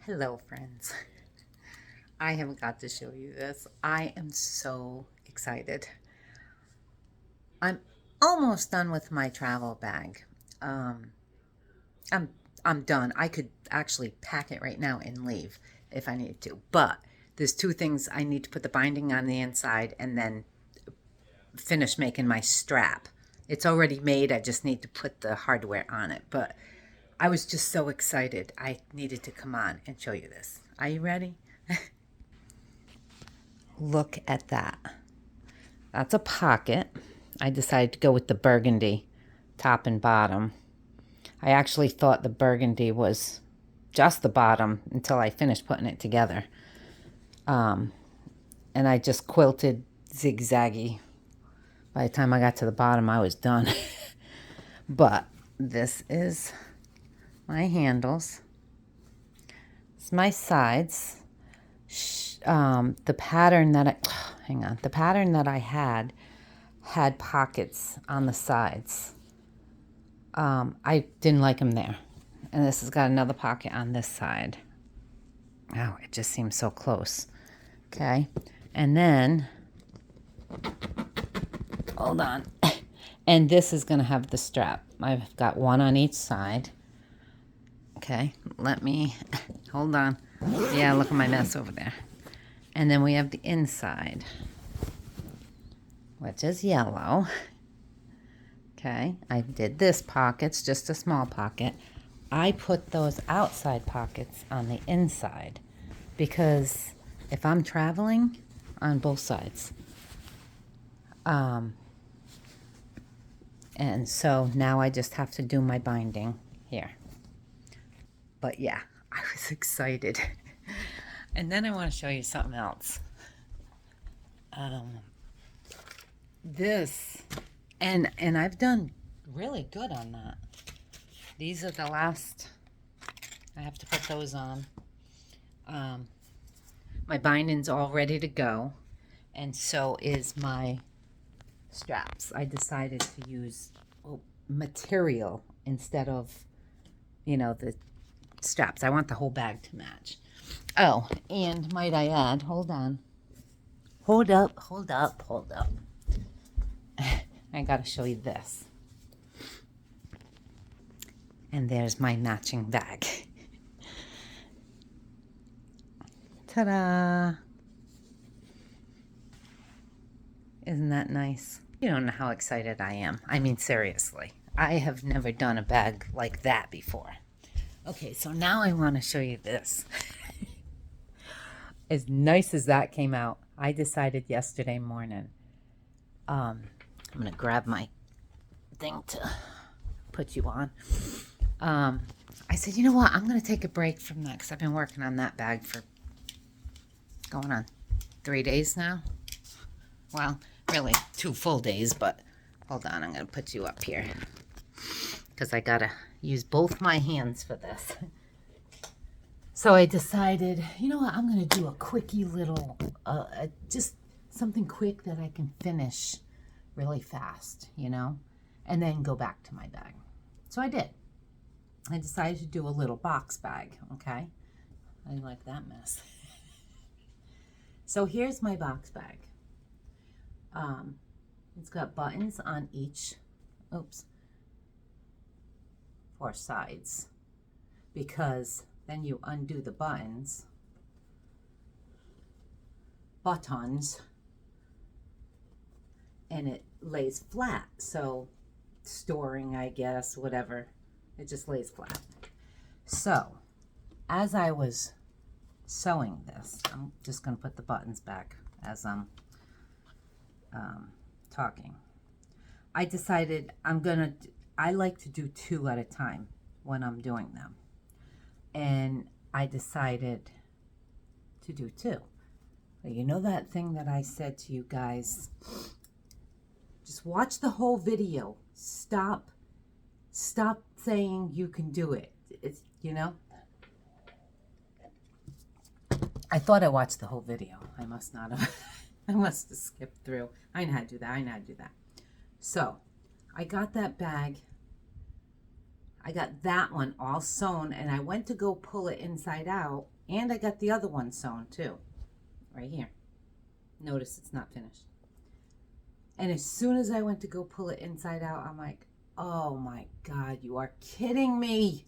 Hello, friends. I haven't got to show you this. I am so excited. I'm almost done with my travel bag. Um, I'm I'm done. I could actually pack it right now and leave if I needed to. But there's two things I need to put the binding on the inside and then finish making my strap. It's already made. I just need to put the hardware on it. But I was just so excited. I needed to come on and show you this. Are you ready? Look at that. That's a pocket. I decided to go with the burgundy top and bottom. I actually thought the burgundy was just the bottom until I finished putting it together. And I just quilted zigzaggy. By the time I got to the bottom, I was done. But this is my handles. It's my sides. The pattern that the pattern that I had pockets on the sides. I didn't like them there. And this has got another pocket on this side. Oh, it just seems so close. Okay. And then, hold on. And this is going to have the strap. I've got one on each side. Okay. Hold on. Yeah, look at my mess over there. And then we have the inside, which is yellow. Okay, I did this pockets, just a small pocket. I put those outside pockets on the inside because if I'm traveling on both sides. And so now I just have to do my binding here. But yeah, I was excited. And then I want to show you something else. This, and I've done really good on that. These are the last, I have to put those on. My binding's all ready to go, and so is my straps. I decided to use material instead of, the straps. I want the whole bag to match. Oh, and might I add, hold on. Hold up. I gotta show you this. And there's my matching bag. Ta-da! Isn't that nice? You don't know how excited I am. I mean, seriously. I have never done a bag like that before. Okay, so now I want to show you this. As nice as that came out, I decided yesterday morning, I'm going to grab my thing to put you on. I said, you know what? I'm going to take a break from that because I've been working on that bag for going on 3 days now. Well, really 2 full days, but hold on. I'm going to put you up here because I got to use both my hands for this. So I decided, you know what? I'm going to do a quickie little, just something quick that I can finish really fast, and then go back to my bag. So I did. I decided to do a little box bag, okay? I like that mess. So here's my box bag. It's got buttons on each, 4 sides, because then you undo the buttons, and it lays flat. So storing, I guess, whatever, it just lays flat. So as I was sewing this, I'm just going to put the buttons back as I'm talking. I decided I like to do 2 at a time when I'm doing them. And I decided to do 2. But you know that thing that I said to you guys, just watch the whole video. Stop saying you can do it. It's, I thought I watched the whole video. I must not have. I must have skipped through. I know how to do that. So I got that bag. I got that one all sewn, and I went to go pull it inside out, and I got the other one sewn too, right here. Notice it's not finished. And as soon as I went to go pull it inside out, I'm like, oh my God, you are kidding me.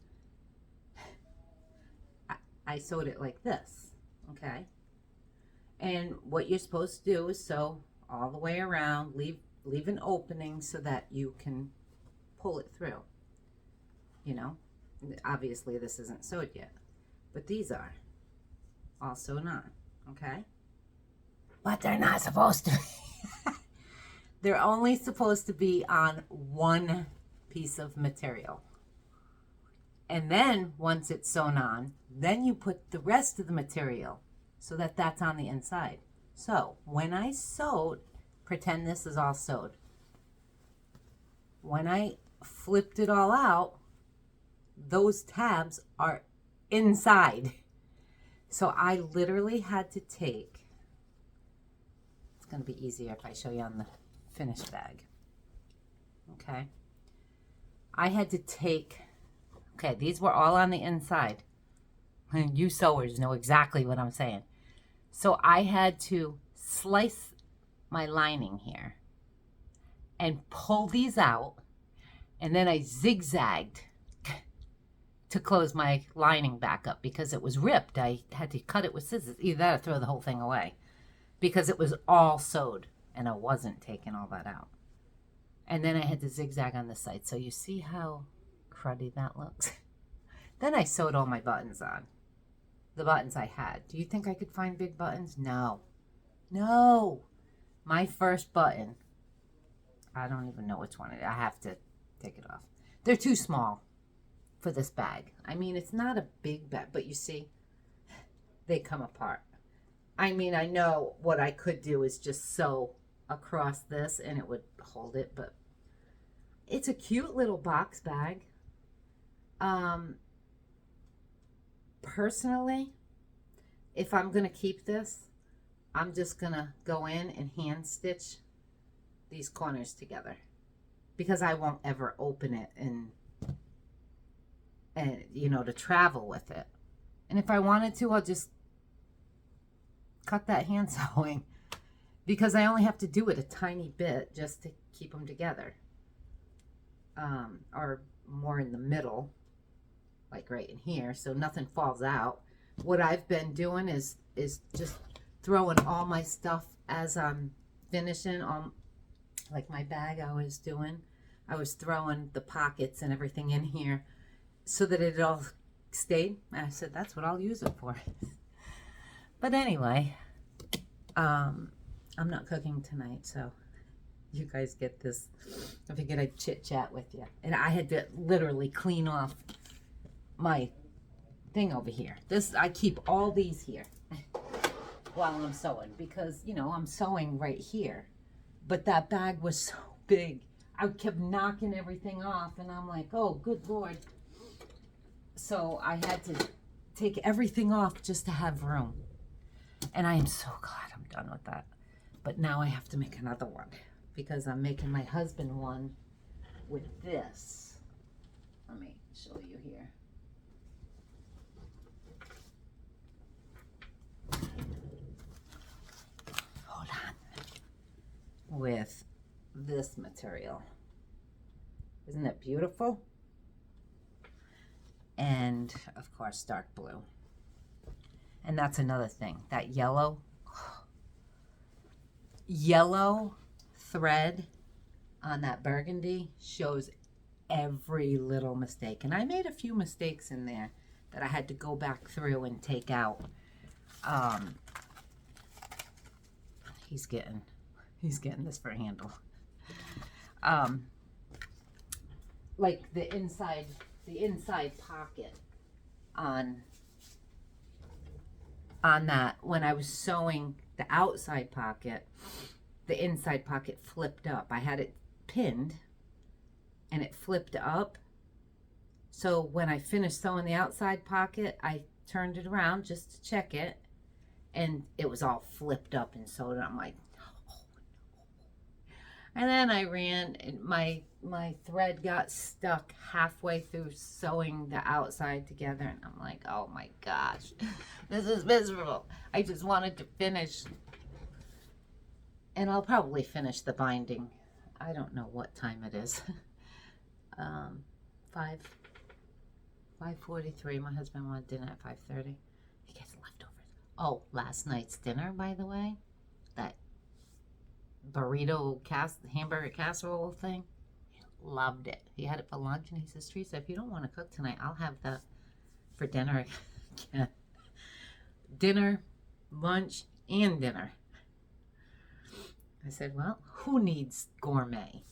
I sewed it like this, okay? And what you're supposed to do is sew all the way around, leave an opening so that you can pull it through. You know, obviously this isn't sewed yet, but these are all sewn on, okay? But they're not supposed to be. They're only supposed to be on one piece of material. And then once it's sewn on, then you put the rest of the material so that that's on the inside. So when I sewed, pretend this is all sewed. When I flipped it all out, those tabs are inside. So I literally had to take, it's going to be easier if I show you on the finished bag. Okay. I had to take, okay, these were all on the inside. And you sewers know exactly what I'm saying. So I had to slice my lining here and pull these out, and then I zigzagged to close my lining back up because it was ripped. I had to cut it with scissors. Either that or throw the whole thing away because it was all sewed and I wasn't taking all that out. And then I had to zigzag on the side. So you see how cruddy that looks? Then I sewed all my buttons on. The buttons I had. Do you think I could find big buttons? No. No. My first button, I don't even know which one it is. I have to take it off. They're too small for this bag. I mean, it's not a big bag, but you see, they come apart. I mean, I know what I could do is just sew across this and it would hold it, but it's a cute little box bag. Personally, if I'm going to keep this, I'm just going to go in and hand stitch these corners together because I won't ever open it and you know, to travel with it. And if I wanted to, I'll just cut that hand sewing because I only have to do it a tiny bit just to keep them together. Or more in the middle, like right in here, so nothing falls out. What I've been doing is just throwing all my stuff as I'm finishing on, like my bag I was doing. I was throwing the pockets and everything in here so that it all stayed. I said, that's what I'll use it for. But anyway, I'm not cooking tonight, so you guys get this. I figured I'd chit chat with you. And I had to literally clean off my thing over here. I keep all these here while I'm sewing because, you know, I'm sewing right here. But that bag was so big. I kept knocking everything off and I'm like, oh, good Lord. So I had to take everything off just to have room. And I am so glad I'm done with that. But now I have to make another one because I'm making my husband one with this. Let me show you here. Hold on. With this material. Isn't it beautiful? And of course, dark blue. And that's another thing. That yellow thread on that burgundy shows every little mistake. And I made a few mistakes in there that I had to go back through and take out. He's getting this for a handle. Like the inside pocket on that, when I was sewing the outside pocket, the inside pocket flipped up. I had it pinned and it flipped up. So when I finished sewing the outside pocket, I turned it around just to check it and it was all flipped up and sewed. I'm like, oh, no. And then I ran, and my thread got stuck halfway through sewing the outside together, and I'm like, oh my gosh, this is miserable. I just wanted to finish, and I'll probably finish the binding. I don't know what time it is. 5:43. My husband wanted dinner at 5:30. He gets leftovers. Oh, last night's dinner, by the way, that burrito hamburger casserole thing. He loved it. He had it for lunch, and he says, Teresa, if you don't want to cook tonight, I'll have that for dinner again. Dinner, lunch, and dinner. I said, well, who needs gourmet?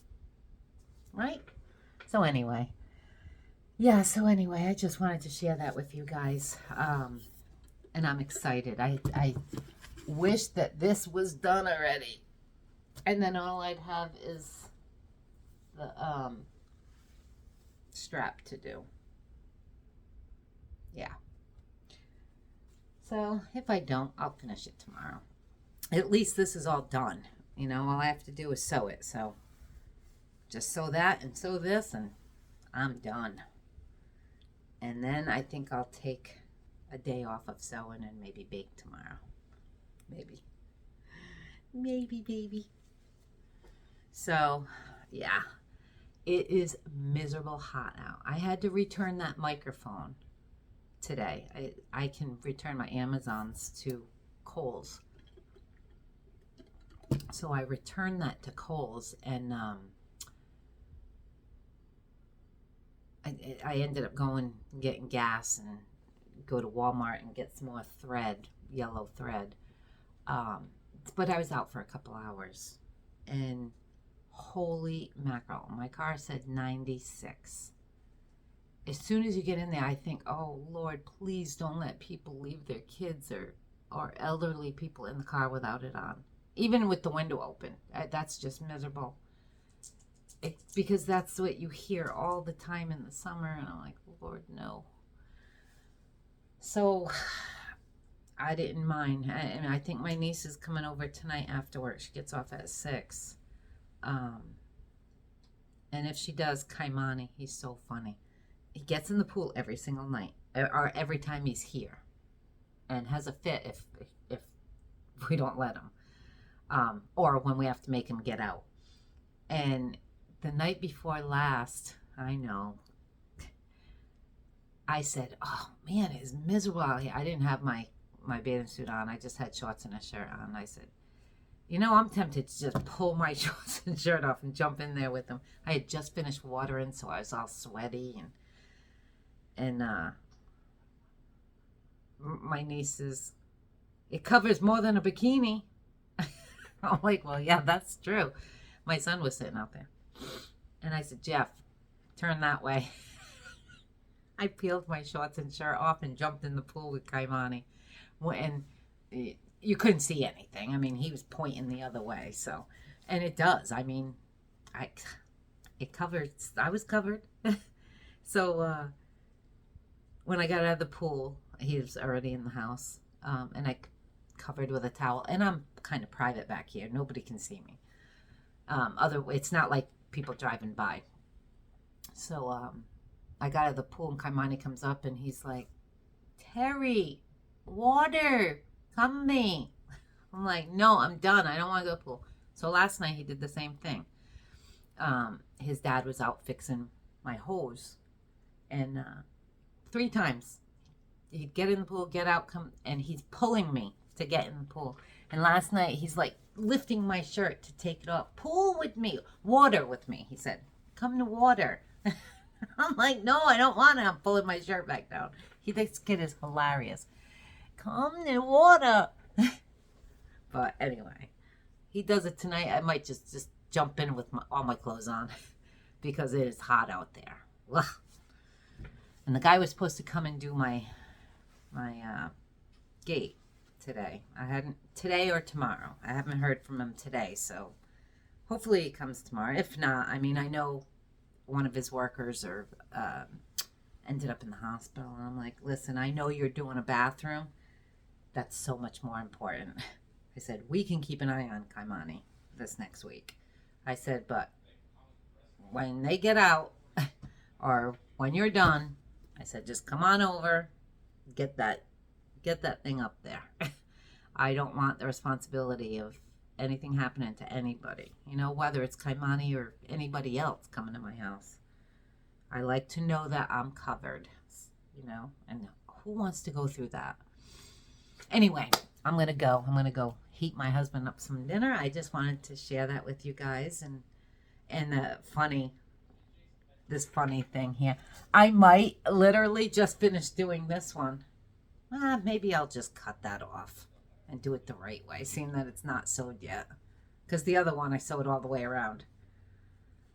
Right? So anyway, I just wanted to share that with you guys. And I'm excited. I wish that this was done already. And then all I'd have is the strap to do. Yeah. So if I don't, I'll finish it tomorrow. At least this is all done. You know, all I have to do is sew it. So just sew that and sew this, and I'm done. And then I think I'll take a day off of sewing and maybe bake tomorrow. Maybe, baby. So, yeah, it is miserable hot out. I had to return that microphone today. I can return my Amazons to Kohl's. So I returned that to Kohl's, and I ended up getting gas and go to Walmart and get some more thread, yellow thread. But I was out for a couple hours, and holy mackerel, my car said 96. As soon as you get in there, I think, oh Lord, please don't let people leave their kids or elderly people in the car without it on, even with the window open. That's just miserable. Because that's what you hear all the time in the summer, and I'm like, Lord, no. So I didn't mind, and I think my niece is coming over tonight after work. She gets off at 6. And if she does, Kaimani, he's so funny. He gets in the pool every single night, or every time he's here, and has a fit if we don't let him, or when we have to make him get out. And the night before last, I know, I said, oh man, it's miserable out here. I didn't have my bathing suit on. I just had shorts and a shirt on. I said, you know, I'm tempted to just pull my shorts and shirt off and jump in there with him. I had just finished watering, so I was all sweaty, and my niece says, it covers more than a bikini. I'm like, well, yeah, that's true. My son was sitting out there, and I said, Jeff, turn that way. I peeled my shorts and shirt off and jumped in the pool with Kaimani. And you couldn't see anything. I mean, he was pointing the other way. So, and it does. I mean, it covered. I was covered. So when I got out of the pool, he was already in the house, and I covered with a towel. And I'm kind of private back here. Nobody can see me. It's not like people driving by. So I got out of the pool, and Kaimani comes up, and he's like, Terry, water, come me. I'm like, no, I'm done. I don't want to go to the pool. So last night he did the same thing. His dad was out fixing my hose, and 3 times he'd get in the pool, get out, come, and he's pulling me to get in the pool. And last night he's like lifting my shirt to take it off. Pool with me, water with me, he said. Come to water. I'm like, no, I don't want to. I'm pulling my shirt back down. This kid is hilarious. Come to water. But anyway, he does it tonight. I might just jump in with all my clothes on because it is hot out there. Ugh. And the guy was supposed to come and do my gate today. Today or tomorrow. I haven't heard from him today, so hopefully he comes tomorrow. If not, I mean, I know one of his workers ended up in the hospital, and I'm like, listen, I know you're doing a bathroom. That's so much more important. I said, we can keep an eye on Kaimani this next week. I said, but when they get out or when you're done, I said, just come on over, get that thing up there. I don't want the responsibility of anything happening to anybody, whether it's Kaimani or anybody else coming to my house. I like to know that I'm covered, and who wants to go through that? Anyway, I'm going to go. I'm going to go heat my husband up some dinner. I just wanted to share that with you guys, and this funny thing here. I might literally just finish doing this one. Maybe I'll just cut that off and do it the right way, seeing that it's not sewed yet. Because the other one I sewed all the way around.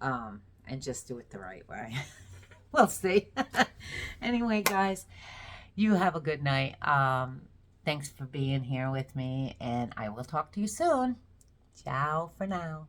And just do it the right way. We'll see. Anyway, guys, you have a good night. Thanks for being here with me, and I will talk to you soon. Ciao for now.